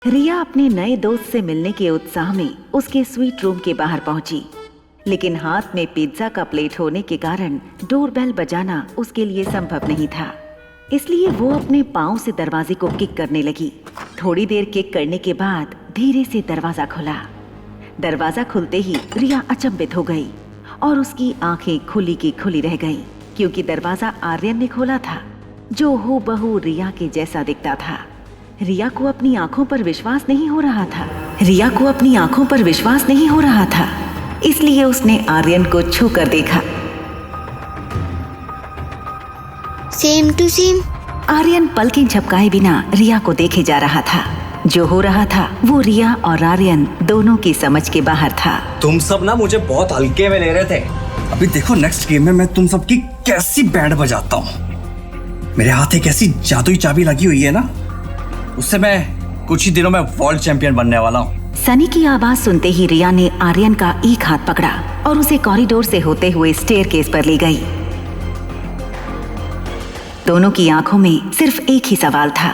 रिया अपने नए दोस्त से मिलने के उत्साह में उसके स्वीट रूम के बाहर पहुंची, लेकिन हाथ में पिज्जा का प्लेट होने के कारण डोरबेल बजाना उसके लिए संभव नहीं था। इसलिए वो अपने पाँव से दरवाजे को किक करने लगी। थोड़ी देर किक करने के बाद धीरे से दरवाजा खुला। दरवाजा खुलते ही रिया अचंभित हो गई और उसकी आंखें खुली की खुली रह गईं, क्योंकि दरवाजा आर्यन ने खोला था, जो हूबहू रिया के जैसा दिखता था। रिया को अपनी आंखों पर विश्वास नहीं हो रहा था। इसलिए उसने आर्यन को छू कर देखा। Same to same. आर्यन पलकें झपकाए बिना रिया को देखे जा रहा था। जो हो रहा था वो रिया और आर्यन दोनों की समझ के बाहर था। तुम सब ना मुझे बहुत हल्के में ले रहे थे। अभी देखो नेक्स्ट गेम में मैं तुम सबकी कैसी बैंड बजाता हूँ। मेरे हाथ एक ऐसी जादुई चाबी लगी हुई है ना, उससे मैं कुछ ही दिनों में वर्ल्ड चैंपियन बनने वाला हूँ। सनी की आवाज सुनते ही रिया ने आर्यन का एक हाथ पकड़ा और उसे कॉरिडोर से होते हुए स्टेयरकेस पर ले गई। दोनों की आंखों में सिर्फ एक ही सवाल था,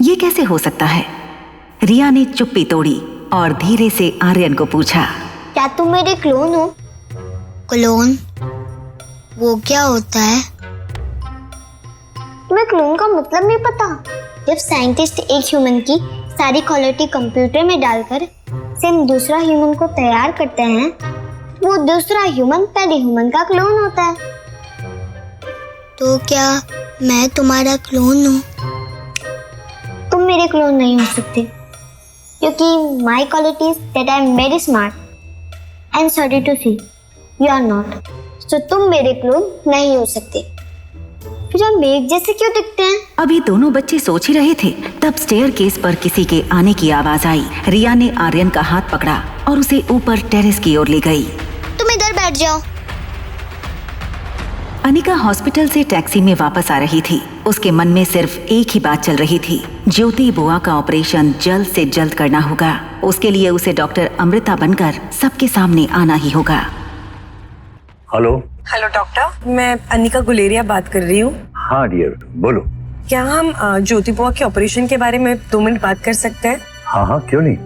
ये कैसे हो सकता है? रिया ने चुप्पी तोड़ी और धीरे से आर्यन को पूछा, क्या तुम मेरे क्लोन हो? क्लोन? वो क्या होता है? तुम्हें क्लोन का मतलब नहीं पता? जब साइंटिस्ट एक ह्यूमन की सारी क्वालिटी कंप्यूटर में डालकर सेम दूसरा ह्यूमन को तैयार करते हैं, वो दूसरा ह्यूमन पहले ह्यूमन का क्लोन होता है। तो क्या मैं तुम्हारा क्लोन हूँ? तुम मेरे क्लोन नहीं हो सकते, क्योंकि my qualities that I am very smart and sorry to see you are not. So तुम मेरे क्लोन नहीं हो सकते। फिर हम एक जैसे क्यों दिखते हैं? अभी दोनों बच्चे सोच ही रहे थे, तब स्टेयरकेस पर किसी के आने की आवाज आई। रिया ने आर्यन का हाथ पकड़ा और उसे ऊपर टेरेस की ओर ले गई। तुम इधर बैठ जाओ। अनिका हॉस्पिटल से टैक्सी में वापस आ रही थी। उसके मन में सिर्फ एक ही बात चल रही थी, ज्योति बुआ का ऑपरेशन जल्द से जल्द करना होगा। उसके लिए उसे डॉक्टर अमृता बनकर सबके सामने आना ही होगा। हेलो डॉक्टर, मैं अनिका गुलेरिया बात कर रही हूँ। हाँ डियर, बोलो। क्या हम ज्योति बुआ के ऑपरेशन के बारे में 2 मिनट बात कर सकते हैं? हाँ, क्यों नहीं।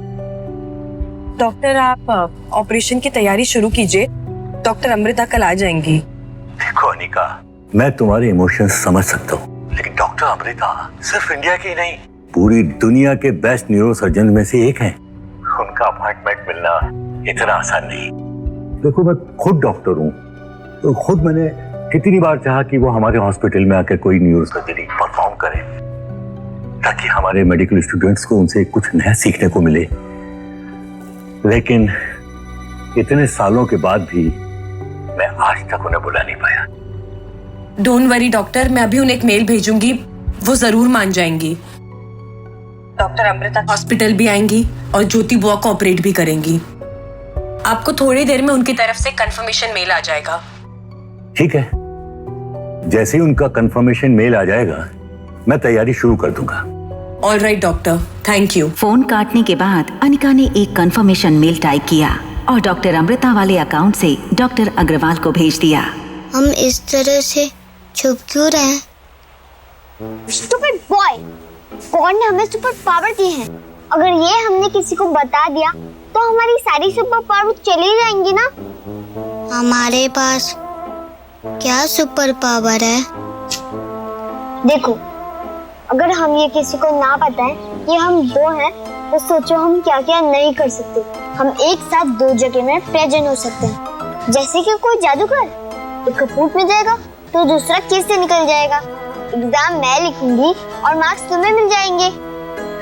डॉक्टर, आप ऑपरेशन की तैयारी शुरू कीजिए। डॉक्टर अमृता कल आ जाएंगी। देखो अनिका, मैं तुम्हारे इमोशंस समझ सकता हूँ, लेकिन डॉक्टर अमृता सिर्फ इंडिया की नहीं, पूरी दुनिया के बेस्ट न्यूरो सर्जन में से एक हैं। उनका अपॉइंटमेंट मिलना इतना आसान नहीं। देखो, मैं खुद डॉक्टर हूँ, तो खुद मैंने कितनी बार चाहा कि वो हमारे हॉस्पिटल में आकर कोई न्यूरो सर्जरी परफॉर्म करे, ताकि हमारे मेडिकल स्टूडेंट्स को उनसे कुछ नया सीखने को मिले। लेकिन इतने सालों के बाद भी मैं आज तक उन्हें बुला नहीं पाया। डोंट वरी डॉक्टर, मैं अभी उन्हें एक मेल भेजूंगी, वो जरूर मान जाएंगी। डॉक्टर अमृता हॉस्पिटल भी आएंगी और ज्योति बुआ को ऑपरेट भी करेंगी। आपको थोड़ी देर में उनकी तरफ से कंफर्मेशन मेल आ जाएगा। ठीक है, जैसे ही उनका कंफर्मेशन मेल आ जाएगा मैं तैयारी शुरू कर दूंगा। All right doctor, thank you. Phone काटने के बाद अनिका ने एक कंफर्मेशन मेल टाइप किया और डॉक्टर अमृता वाले अकाउंट से डॉक्टर अग्रवाल को भेज दिया। हम इस तरह से छुप क्यों रहे हैं? स्टूपिड बॉय, गॉड ने हमें सुपर पावर दी है। अगर ये हमने किसी को बता दिया तो हमारी सारी सुपर पावर चली जाएंगी ना। हमारे पास क्या सुपर पावर है? देखो, अगर हम ये किसी को ना बताएं कि हम 2 हैं, तो सोचो हम क्या क्या नहीं कर सकते। हम एक साथ 2 जगह में प्रेजेंट हो सकते हैं। जैसे कि कोई जादूगर एक कपूट में जाएगा तो दूसरा केस से निकल जाएगा। एग्जाम मैं लिखूंगी और मार्क्स तुम्हें मिल जाएंगे।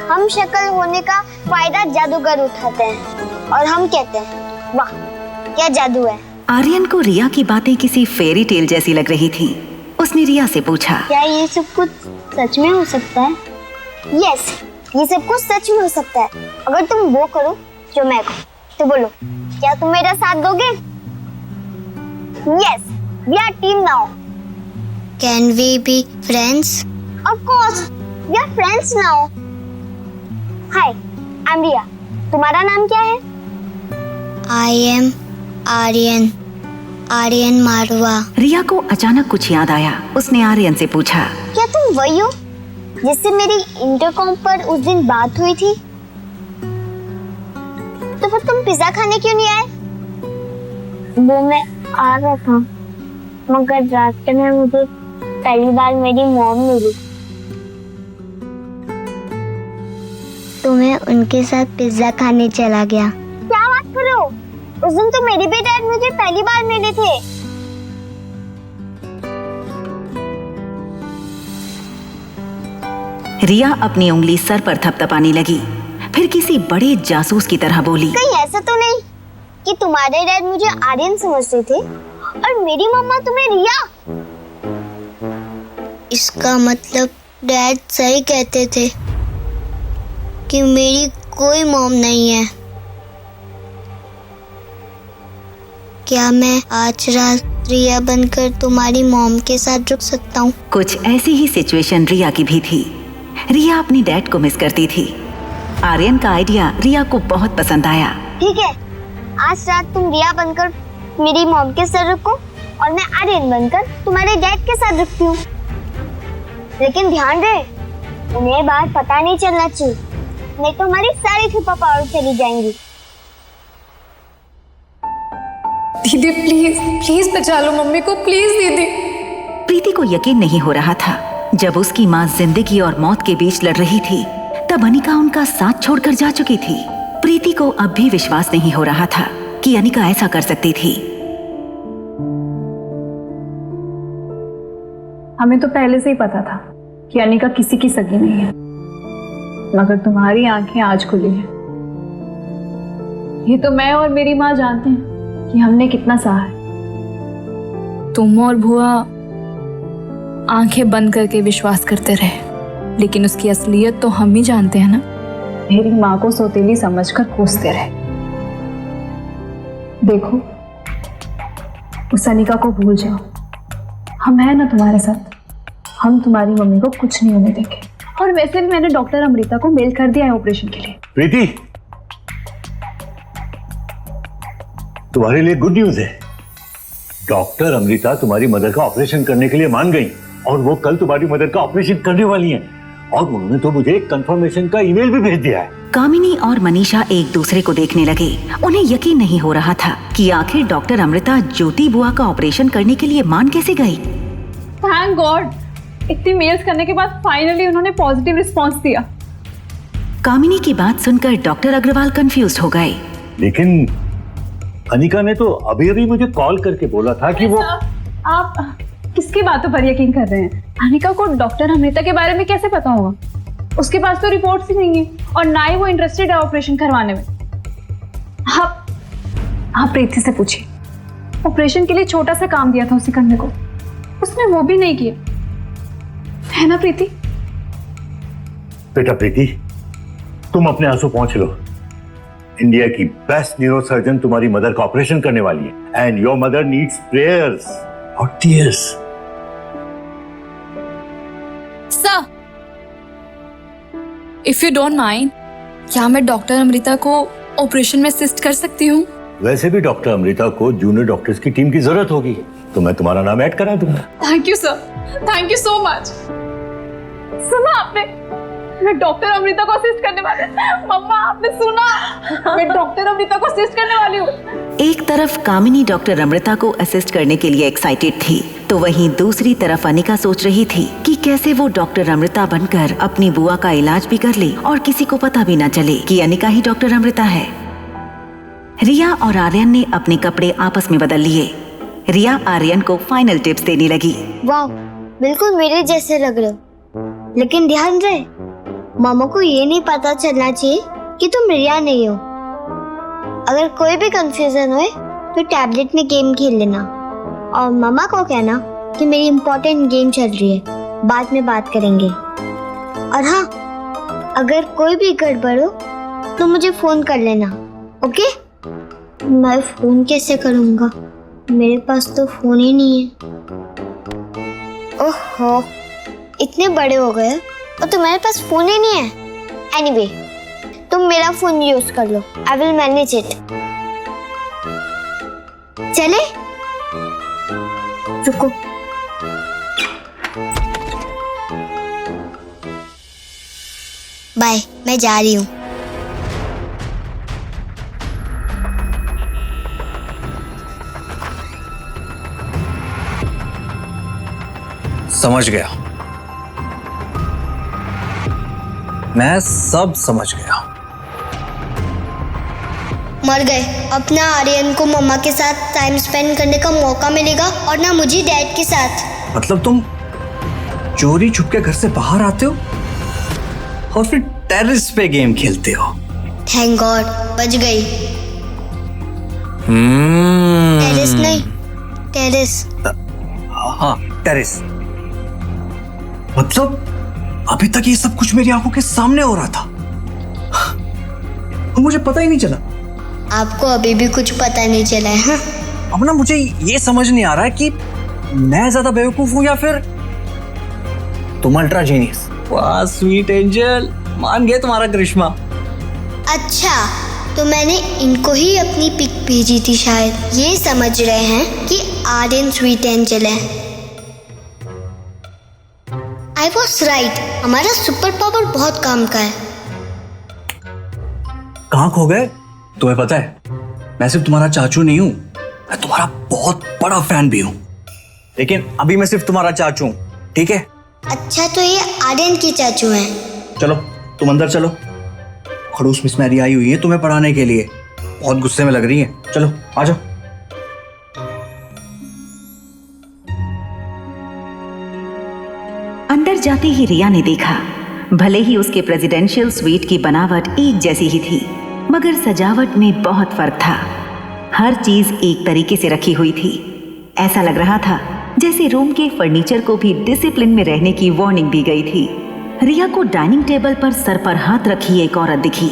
हम शक्ल होने का फायदा जादूगर उठाते हैं और हम कहते हैं, वाह क्या जादू है। आर्यन को रिया की बातें किसी फेरी टेल जैसी लग रही थी। उसने रिया से पूछा, क्या ये सब कुछ सच में हो सकता है? यस, ये सब कुछ सच में हो सकता है, अगर तुम वो करो जो मैं कहूँ। तो बोलो, क्या तुम मेरा साथ दोगे? Yes, we are team now. Can we be friends? Of course, we are friends now. Hi, I am Riya. तुम्हारा नाम क्या है? आई एम आर्यन मारवा। रिया को अचानक कुछ याद आया। उसने आर्यन से पूछा, क्या तुम वही हो जिससे मेरी इंटरकॉम पर उस दिन बात हुई थी? सुबह तुम पिज्जा खाने क्यों नहीं आए? वो मैं आ रहा था, मगर रास्ते में मुझे पहली बार मेरी मॉम मिली, तो मैं उनके साथ पिज्जा खाने चला गया। क्या बात कर रहे हो? उस दिन तो मेरे भी डैड मुझे पहली बार मिले थे। रिया अपनी उंगली सर पर थपथपाने लगी, फिर किसी बड़े जासूस की तरह बोली, कहीं ऐसा तो नहीं कि तुम्हारे डैड मुझे आर्यन समझते थे और मेरी मम्मा तुम्हें रिया? इसका मतलब डैड सही कहते थे कि मेरी कोई मॉम नहीं है। क्या मैं आज रात रिया बनकर तुम्हारी मॉम के साथ रुक सकता हूँ? कुछ ऐसी ही सिचुएशन रिया की भी थी। रिया अपनी डैड को मिस करती थी। आर्यन का आइडिया रिया को बहुत पसंद आया। ठीक है, आज रात तुम रिया बनकर मेरी मॉम के साथ रुको और मैं आर्यन बनकर तुम्हारे डैड के साथ रुकती हूँ। लेकिन ध्यान रहे, उन्हें बात पता नहीं चलना चाहिए, नहीं तो हमारी सारी सुपर पावर चली जाएंगी। दीदी प्लीज प्लीज बचा लो मम्मी को, प्लीज दीदी। प्रीति को यकीन नहीं हो रहा था। जब उसकी माँ जिंदगी और मौत के बीच लड़ रही थी, तब अनिका उनका साथ छोड़कर जा चुकी थी। प्रीति को अब भी विश्वास नहीं हो रहा था कि अनिका ऐसा कर सकती थी। हमें तो पहले से ही पता था कि अनिका किसी की सगी नहीं है, मगर तुम्हारी आंखें आज खुली हैं। ये तो मैं और मेरी माँ जानते हैं कि हमने कितना सहा है। तुम और भुआ आंखें बंद करके विश्वास करते रहे, लेकिन उसकी असलियत तो हम ही जानते हैं ना। मेरी माँ को सौतेली समझकर कोसते रहे। देखो, उस अनिका को भूल जाओ, हम हैं ना तुम्हारे साथ। हम तुम्हारी मम्मी को कुछ नहीं होने देंगे। और वैसे भी मैंने डॉक्टर अमृता को मेल कर दिया है ऑपरेशन के लिए। प्रीति, तुम्हारे लिए गुड न्यूज है। डॉक्टर अमृता तुम्हारी मदर का ऑपरेशन करने के लिए मान गई और वो कल तुम्हारी मदर का ऑपरेशन करने वाली हैं। और उन्होंने तो मुझे एक कंफर्मेशन का ईमेल भी भेज दिया है। कामिनी और मनीषा एक दूसरे को देखने लगे। उन्हें यकीन नहीं हो रहा था कि आखिर डॉक्टर अमृता ज्योति बुआ का ऑपरेशन करने के लिए मान कैसे गई। थैंक गॉड, इतनी मेल्स करने के बाद फाइनली उन्होंने पॉजिटिव रिस्पांस दिया। कामिनी की बात सुनकर डॉक्टर अग्रवाल कंफ्यूज हो गए। लेकिन अनिका ने तो अभी अभी मुझे कॉल करके बोला था कि वो। आप किसकी बातों पर यकीन कर रहे हैं? अनिका को डॉक्टर अमृता के बारे में कैसे पता होगा? उसके पास तो रिपोर्ट्स ही नहीं है और ना ही वो इंटरेस्टेड है ऑपरेशन करवाने में। आप प्रीति से पूछिए, ऑपरेशन के लिए छोटा सा काम दिया था उसे करने को, उसने वो भी नहीं किया, है ना प्रीति? बेटा प्रीति, तुम अपने आंसू पहुंच लो। इंडिया की बेस्ट न्यूरोसर्जन तुम्हारी मदर का ऑपरेशन करने वाली है and your mother needs prayers और tears. Sir, if you don't mind, क्या मैं डॉक्टर अमृता को ऑपरेशन में असिस्ट कर सकती हूँ? वैसे भी डॉक्टर अमृता को जूनियर डॉक्टर्स की टीम की जरूरत होगी, तो मैं तुम्हारा नाम ऐड करा दूंगा। Thank you sir, thank you so much. सुना आपने, मैं डॉक्टर अमृता को असिस्ट करने वाली हूँ। मम्मा, आपने सुना? मैं डॉक्टर अमृता को असिस्ट करने वाली हूँ। एक तरफ कामिनी डॉक्टर अमृता को असिस्ट करने के लिए एक्साइटेड थी, तो वहीं दूसरी तरफ अनिका सोच रही थी कि कैसे वो डॉक्टर अमृता बनकर अपनी बुआ का इलाज भी कर ले और किसी को पता भी न चले कि अनिका ही डॉक्टर अमृता है। रिया और आर्यन ने अपने कपड़े आपस में बदल लिए। रिया आर्यन को फाइनल टिप्स देने लगी। वाह, बिल्कुल मेरे जैसे लग रहे हो, लेकिन ध्यान रहे, मामा को ये नहीं पता चलना चाहिए कि तुम रिया नहीं हो। अगर कोई भी कंफ्यूजन होए तो टैबलेट में गेम खेल लेना और मामा को कहना कि मेरी इम्पोर्टेंट गेम चल रही है, बाद में बात करेंगे। और हाँ, अगर कोई भी गड़बड़ हो तो मुझे फोन कर लेना, ओके? मैं फोन कैसे करूँगा? मेरे पास तो फोन ही नहीं है। ओहो, इतने बड़े हो गए और तुम्हारे पास फोन ही नहीं है। एनीवे, तुम मेरा फोन यूज कर लो, आई विल मैनेज इट। चले? रुको, बाय, मैं जा रही हूँ। समझ गया, मैं सब समझ गया। मर गए। अब ना आर्यन को मम्मा के साथ टाइम स्पेंड करने का मौका मिलेगा और ना मुझे डैड के साथ। मतलब तुम चोरी छुपके घर से बाहर आते हो और फिर टेरेस पे गेम खेलते हो। थैंक गॉड, बच गई। टेरेस नहीं, टेरेस। हाँ, टेरेस। मतलब अभी तक ये सब कुछ मेरी आंखों के सामने हो रहा था और मुझे पता ही नहीं चला। आपको अभी भी कुछ पता नहीं चला है? हाँ? अब ना मुझे ये समझ नहीं आ रहा है कि मैं ज्यादा बेवकूफ हूं या फिर तुम अल्ट्रा जीनियस। वाह स्वीट एंजल, मान गए तुम्हारा करिश्मा। अच्छा, तो मैंने इनको ही अपनी पिक भेजी थी, शायद ये समझ रहे हैं कि आर्यन स्वीट एंजल है। आई वॉज राइट, हमारा सुपर पावर बहुत काम का है। कहाँ खो गए? तुम्हें पता है, मैं सिर्फ तुम्हारा चाचू नहीं हूं, मैं तुम्हारा बहुत बड़ा फैन भी हूं। लेकिन अभी मैं सिर्फ तुम्हारा चाचू हूं, ठीक है? अच्छा, तो ये आर्यन के चाचू हैं। चलो तुम अंदर चलो, खड़ूस मिस मैरी आई हुई है तुम्हें पढ़ाने के लिए, बहुत गुस्से में लग रही है। चलो आ जाओ। अंदर जाते ही रिया ने देखा, भले ही उसके प्रेसिडेंशियल स्वीट की बनावट एक जैसी ही थी, मगर सजावट में बहुत फर्क था। हर चीज एक तरीके से रखी हुई थी। ऐसा लग रहा था जैसे रूम के फर्नीचर को भी डिसिप्लिन में रहने की वार्निंग दी गई थी। रिया को डाइनिंग टेबल पर सर पर हाथ रखी एक औरत दिखी।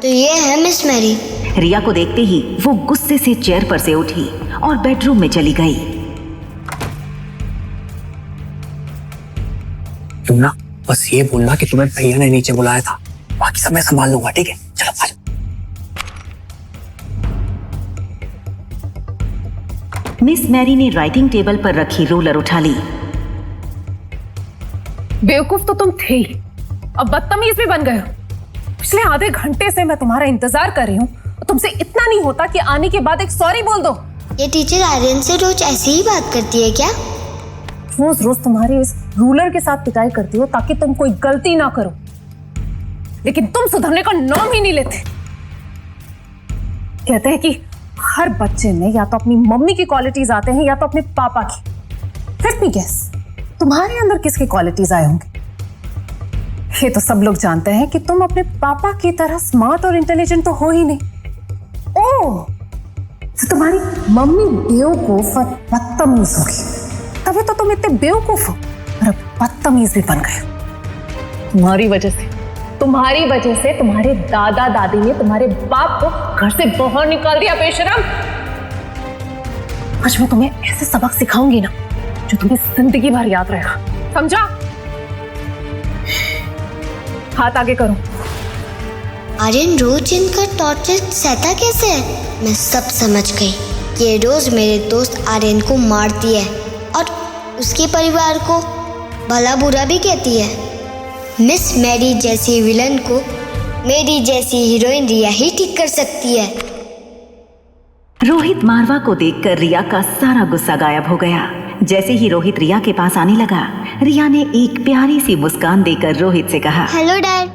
तो ये है मिस मैरी। रिया को देखते ही वो गुस्से से चेयर पर से उठी और बेडरूम में चली गई। तुम ना बस ये बोलना कि तुम्हें भैया ने नीचे बुलाया था, बाकी सब मैं संभाल लूंगा, ठीक है? चलो आ जाओ। मिस मैरी ने राइटिंग टेबल पर रखी रूलर उठा ली। बेवकूफ तो तुम थे ही, अब बदतमीज भी बन गए हो। पिछले आधे घंटे से मैं तुम्हारा इंतजार कर रही हूँ, तुमसे इतना नहीं होता कि आने के बाद एक सॉरी बोल दो। ये टीचर आर्यन से रोज ऐसी ही बात करती है क्या? रोज रोज तुम्हारे इस रूलर के साथ पिटाई करती हो ताकि तुम कोई गलती ना करो, लेकिन तुम सुधरने का नाम ही नहीं लेते। कहते हैं कि हर बच्चे में या तो अपनी मम्मी की क्वालिटीज आते हैं या तो अपने पापा की। लेट मी गेस, तुम्हारे अंदर किसकी क्वालिटीज आए होंगे? ये तो सब लोग जानते हैं कि तुम अपने पापा की तरह स्मार्ट और इंटेलिजेंट तो हो ही नहीं। ओह, तो तुम्हारी मम्मी बेवकूफ और बदतमीज होगी, तभी तो तुम इतने बेवकूफ हो और अब बदतमीज भी बन गए। तुम्हारी वजह से तुम्हारे दादा दादी ने तुम्हारे बाप को घर से बाहर निकाल दिया। बेशरम, आज मैं तुम्हें ऐसे सबक सिखाऊंगी ना जो तुम्हें जिंदगी भर याद रहेगा, समझा? हाथ आगे करो। आर्यन रोज इनका टॉर्चर सहता कैसे है? मैं सब समझ गई। ये रोज मेरे दोस्त आर्यन को मारती है और उसके परिवार को भला बुरा भी कहती है। मिस मैरी जैसी विलन को मेरी जैसी हीरोइन रिया ही ठीक कर सकती है। रोहित मारवा को देखकर रिया का सारा गुस्सा गायब हो गया। जैसे ही रोहित रिया के पास आने लगा, रिया ने एक प्यारी सी मुस्कान देकर रोहित से कहा, हेलो डैड।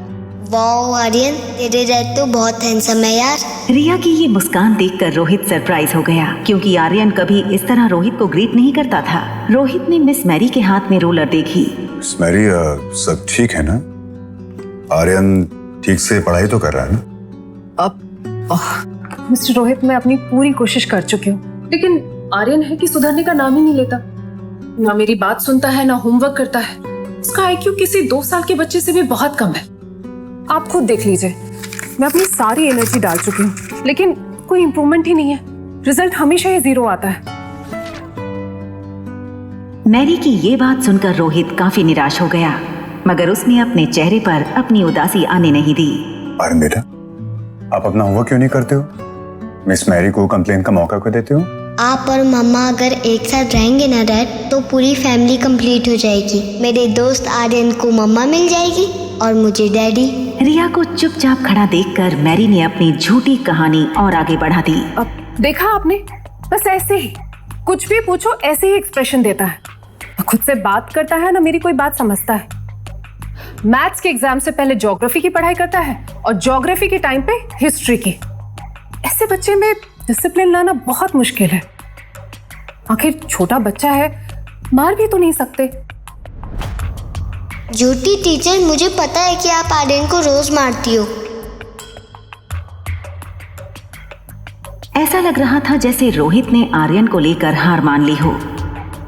वाओ आर्यन, तेरे डैड तो बहुत हैंडसम है यार। रिया की ये मुस्कान देखकर रोहित सरप्राइज हो गया, क्योंकि आर्यन कभी इस तरह रोहित को ग्रीट नहीं करता था। रोहित ने मिस मैरी के हाथ में रूलर देखी। मिस मैरी, सब ठीक है ना? आर्यन ठीक से पढ़ाई तो कर रहा है ना? मिस्टर रोहित, मैं अपनी पूरी कोशिश कर चुकी हूँ, लेकिन आर्यन है कि सुधरने का नाम ही नहीं लेता। ना मेरी बात सुनता है, ना होमवर्क करता है। उसका आईक्यू किसी 2 साल के बच्चे से भी बहुत कम है। आप खुद देख लीजिए, मैं अपनी सारी एनर्जी डाल चुकी हूँ, लेकिन कोई इंप्रूवमेंट ही नहीं है। रिजल्ट हमेशा ही 0 आता है। मैरी की ये बात सुनकर रोहित काफी निराश हो गया, मगर उसने अपने चेहरे पर अपनी उदासी आने नहीं दी। आर्यन बेटा, आप अपना होमवर्क क्यों नहीं करते हो? मिस मैरी को कंप्लेन का मौका क्यों देते हो? आप और मम्मा अगर एक साथ रहेंगे ना डैड, तो पूरी फैमिली कंप्लीट हो जाएगी। मेरे दोस्त आर्यन को मम्मा मिल जाएगी और मुझे डैडी। रिया को चुपचाप खड़ा देखकर मैरी ने अपनी झूठी कहानी और आगे बढ़ा दी। अब देखा आपने, बस ऐसे ही कुछ भी पूछो ऐसे ही एक्सप्रेशन देता है। ना खुद से बात करता है ना मेरी कोई बात समझता है। मैथ्स के एग्जाम से पहले ज्योग्राफी की पढ़ाई करता है और ज्योग्राफी के टाइम पे हिस्ट्री की। ऐसे बच्चे में डिसिप्लिन लाना बहुत मुश्किल है। आखिर छोटा बच्चा है, मार भी तो नहीं सकते। ज्योति टीचर, मुझे पता है कि आप आर्यन को रोज मारती हो। ऐसा लग रहा था जैसे रोहित ने आर्यन को लेकर हार मान ली हो।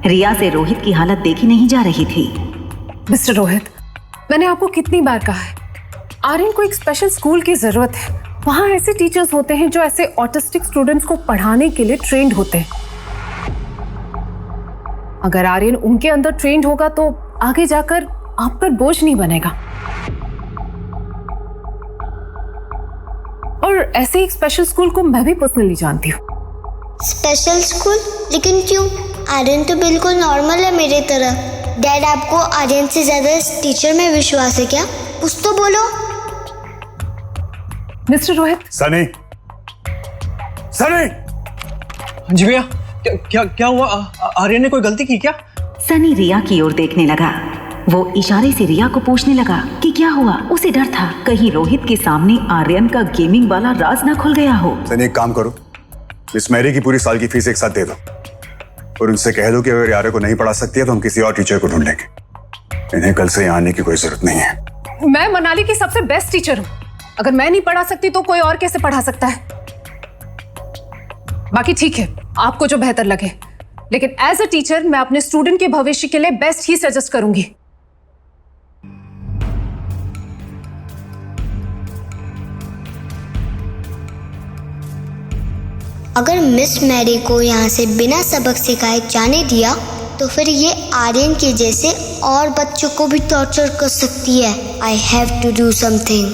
रिया से रोहित की हालत देखी नहीं जा रही थी। मिस्टर रोहित, मैंने आपको कितनी बार कहा है, आर्यन को एक स्पेशल स्कूल की जरूरत है। वहां ऐसे टीचर्स होते हैं जो ऐसे ऑटिस्टिक स्टूडेंट्स को पढ़ाने के लिए ट्रेंड होते हैं। अगर आर्यन उनके अंदर ट्रेंड होगा तो आगे जाकर आप पर बोझ नहीं बनेगा। और ऐसे एक स्पेशल स्कूल को मैं भी पर्सनली जानती हूँ। Special school? लेकिन क्यों? आर्यन तो बिल्कुल नॉर्मल है मेरे तरह। डैड, आपको आर्यन से ज्यादा इस टीचर में विश्वास है क्या? कुछ तो बोलो। मिस्टर रोहित। सनी, सनी! जी भैया, क्या हुआ? आर्यन ने कोई गलती की क्या? सनी रिया की ओर देखने लगा। वो इशारे से रिया को पूछने लगा कि क्या हुआ। उसे डर था कहीं रोहित के सामने आर्यन का गेमिंग वाला राज ना खुल गया हो। सनी, एक काम करो, मिस मैरी की पूरी साल की फीस एक साथ दे दो और उनसे कह दो कि अगर आर्यन को नहीं पढ़ा सकती है तो हम किसी और टीचर को ढूंढ लेंगे। इन्हें कल से यहाँ आने की कोई जरूरत नहीं है। मैं मनाली की सबसे बेस्ट टीचर हूँ। अगर मैं नहीं पढ़ा सकती तो कोई और कैसे पढ़ा सकता है? बाकी ठीक है, आपको जो बेहतर लगे, लेकिन एज अ टीचर मैं अपने स्टूडेंट के भविष्य के लिए बेस्ट ही सजेस्ट करूंगी। अगर मिस मैरी को यहाँ से बिना सबक सिखाए जाने दिया तो फिर ये आर्यन के जैसे और बच्चों को भी टॉर्चर कर सकती है। I have to do something.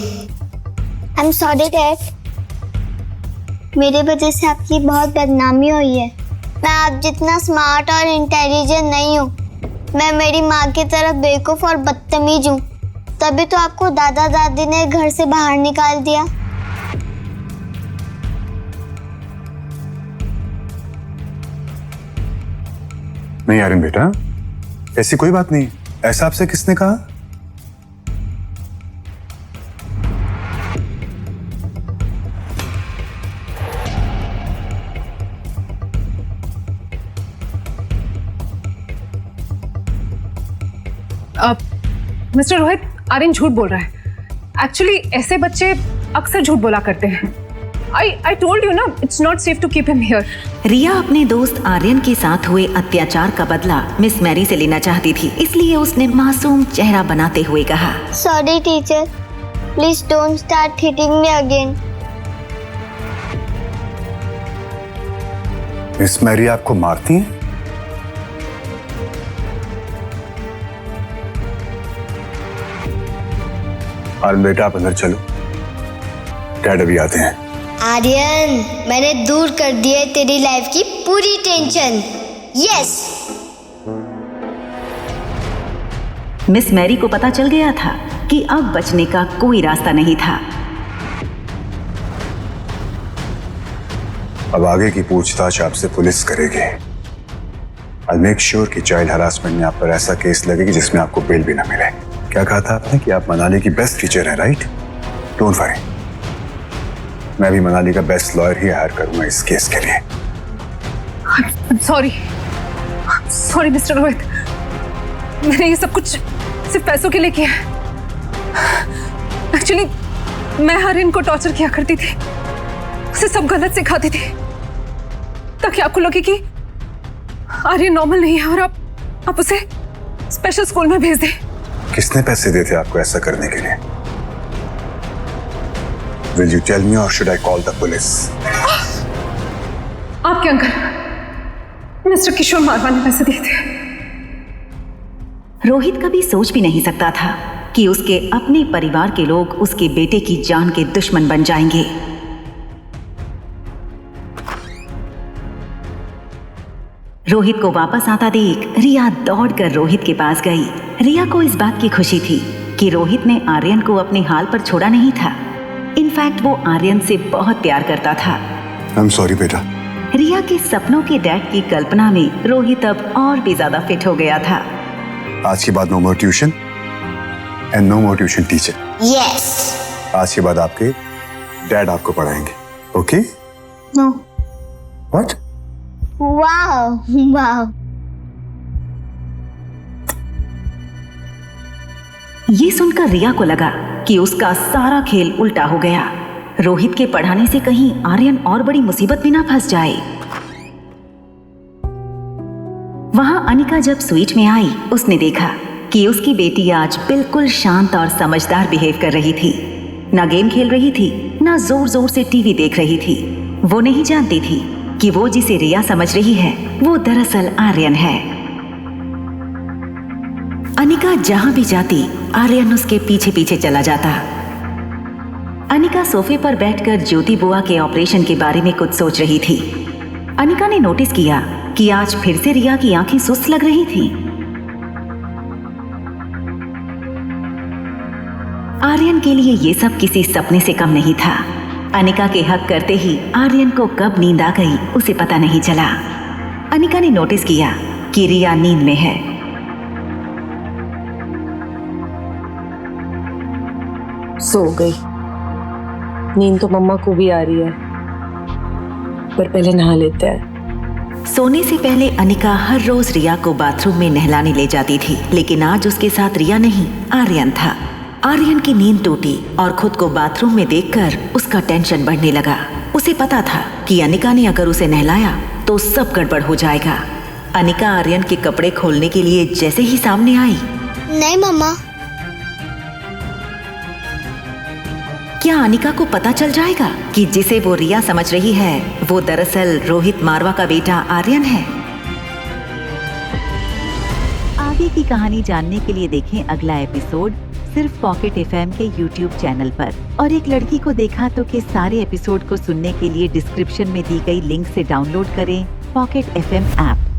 I am sorry dad, मेरे वजह से आपकी बहुत बदनामी हुई है। मैं आप जितना स्मार्ट और इंटेलिजेंट नहीं हूँ। मैं मेरी माँ की तरह बेवकूफ़ और बदतमीज हूँ। तभी तो आपको दादा दादी ने घर से बाहर निकाल दिया। नहीं आर्यन बेटा, ऐसी कोई बात नहीं। ऐसा आपसे किसने कहा? मिस्टर रोहित, आर्यन झूठ बोल रहा है। एक्चुअली ऐसे बच्चे अक्सर झूठ बोला करते हैं। I told you ना, it's not safe to keep him here. रिया अपने दोस्त आर्यन के साथ हुए अत्याचार का बदला मिस मैरी से लेना चाहती थी, इसलिए उसने मासूम चेहरा बनाते हुए कहा, sorry teacher, please don't start hitting me again. Miss Mary आपको मारती हैं? आर्यन बेटा, आप अंदर चलो, डैड अभी आते हैं। आर्यन, मैंने दूर कर दी है तेरी लाइफ की पूरी टेंशन। यस। मिस मैरी को पता चल गया था कि अब बचने का कोई रास्ता नहीं था। अब आगे की पूछताछ आपसे पुलिस करेगी। आई मेक श्योर कि चाइल्ड हरासमेंट में आप पर ऐसा केस लगेगी जिसमें आपको बेल भी ना मिले। क्या कहा था आपने कि आप मनाली की बेस्ट टीचर हैं, राइट? डोंट वरी, मैं भी मनाली का बेस्ट लॉयर ही हायर करूंगा इस केस के लिए। सॉरी मिस्टर रोहित, मैंने ये सब कुछ सिर्फ पैसों के लिए किया है। एक्चुअली मैं आर्यन को टॉर्चर किया करती थी, उसे सब गलत सिखाती थी ताकि आपको लगे कि आर्यन नॉर्मल नहीं है और आप उसे स्पेशल स्कूल में भेज दें। किसने पैसे दिए थे आपको ऐसा करने के लिए? Will you tell me or should I call the police? आपके अंकल मिस्टर किशोर मारवा ने पैसे दिए थे। रोहित कभी सोच भी नहीं सकता था कि उसके अपने परिवार के लोग उसके बेटे की जान के दुश्मन बन जाएंगे। रोहित को वापस आता देख रिया दौड़कर रोहित के पास गई। रिया को इस बात की खुशी थी कि रोहित ने आर्यन को अपने हाल पर छोड़ा नहीं था। इनफैक्ट वो आर्यन से बहुत प्यार करता था। I'm sorry बेटा। रिया के सपनों के डैड की कल्पना में रोहित अब और भी ज्यादा फिट हो गया था। आज के बाद no more tuition and no more tuition teacher. Yes. आज के बाद आपके डैड आपको पढ़ाएंगे, okay? No. What? Wow wow. ये सुनकर रिया को लगा कि उसका सारा खेल उल्टा हो गया। रोहित के पढ़ाने से कहीं आर्यन और बड़ी मुसीबत में ना फंस जाए। वहां अनिका जब स्वीट में आई, उसने देखा कि उसकी बेटी आज बिल्कुल शांत और समझदार बिहेव कर रही थी। ना गेम खेल रही थी, ना जोर जोर से टीवी देख रही थी। वो नहीं जानती थी कि वो जिसे रिया समझ रही है वो दरअसल आर्यन है। अनिका जहां भी जाती, आर्यन उसके पीछे पीछे चला जाता। अनिका सोफे पर बैठकर ज्योति बुआ के ऑपरेशन के बारे में कुछ सोच रही थी। अनिका ने नोटिस किया कि आज फिर से रिया की आंखें सुस्त लग रही थीं। आर्यन के लिए ये सब किसी सपने से कम नहीं था। अनिका के हक करते ही आर्यन को कब नींद आ गई उसे पता नहीं चला। अनिका ने नोटिस किया कि रिया नींद में है। सो गई। नींद तो मम्मा को भी आ रही है, पर पहले नहा लेते हैं। सोने से पहले अनिका हर रोज रिया को बाथरूम में नहलाने ले जाती थी, लेकिन आज उसके साथ रिया नहीं, आर्यन था। आर्यन की नींद टूटी और खुद को बाथरूम में देखकर उसका टेंशन बढ़ने लगा। उसे पता था कि अनिका ने अगर उसे नहलाया तो सब गड़बड़ हो जाएगा। अनिका आर्यन के कपड़े खोलने के लिए जैसे ही सामने आई, नहीं मम्मा। क्या अनिका को पता चल जाएगा कि जिसे वो रिया समझ रही है वो दरअसल रोहित मारवा का बेटा आर्यन है? आगे की कहानी जानने के लिए देखें अगला एपिसोड सिर्फ पॉकेट एफएम के YouTube चैनल पर। और एक लड़की को देखा तो के सारे एपिसोड को सुनने के लिए डिस्क्रिप्शन में दी गई लिंक से डाउनलोड करें पॉकेट एफएम ऐप।